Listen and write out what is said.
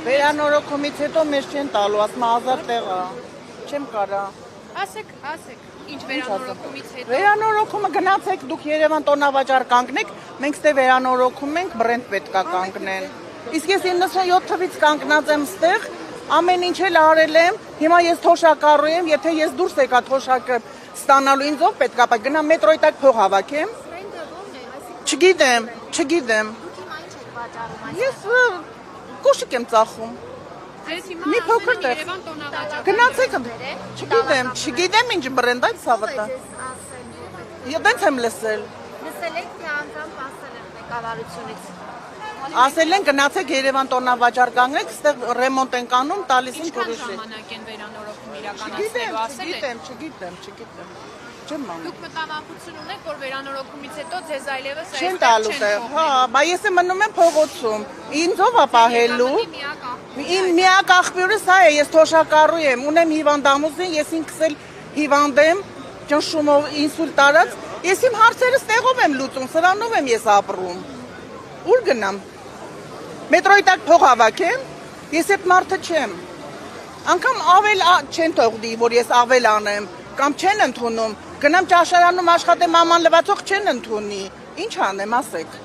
Վերանորոգումից հետո մեզ չեն տալու, ասում 1000 տեղ է։ Չեմ կարա։ Ասեք, ինչ վերանորոգումից հետո։ Վերանորոգումը գնացեք դուք Երևան տոնավաճառ կանգնեք, մենք ստե վերանորոգում ենք, բրենդ պետքա կանգնեն։ Իսկ ես 97 թվից կանգնած եմ ստեղ, ամեն ինչ էլ արել եմ, հիմա ես թոշակառու եմ, եթե ես դուրս եկա թոշակը ստանալու ինձ ով պետքա պա գնամ մետրոյի տակ փող հավաքեմ։ Չգիտեմ։ Ես կոշիկ եմ ծախում։ Մի փոքր տեղ։ Երևան տոնավաճառ։ Գնացեք, չգիտեմ ինչ բրենդ այդ սավատը։ Ես եմ լսել։ Լսել եք, թե անձամբ ասել եմ ղեկավարությունից։ Ասել են գնացեք Երևան տոնավաճառ կանգնեք, այստեղ ռեմոնտ են անում, տալիս են Ինչքան ուրիշ։ ժամանակ են վերանորոգում իրականացնելու, ասել եք։ Չգիտեմ։ Չեմ անում։ Դուք մտավախություն ունեք, որ վերանորոգումից հետո ձեզ այլևս Չեն տալու տեղ, հա, բա ես մնում եմ փողոցում։ Ինձ ով է պահելու։ Իմ միակ աղբյուրը սա է, ես թոշակառու եմ, ունեմ հիվանդամուզին, ես ինքս էլ հիվանդ եմ, ճնշումով ինսուլտ արած, ես իմ հարցերը ստեղով եմ լուծում, սրանով եմ ես ապրում։ Ուր գնամ։ Մետրոյի տակ փող հավաքեմ, ես այդ մարդը չեմ։ Անկամ ավել չեն թողնի, որ ես ավել անեմ, կամ չեն ընդունում, գնամ ճաշարանում աշխատեմ, աման լվացող չեն ընդունի։ Ինչ անեմ, ասեք։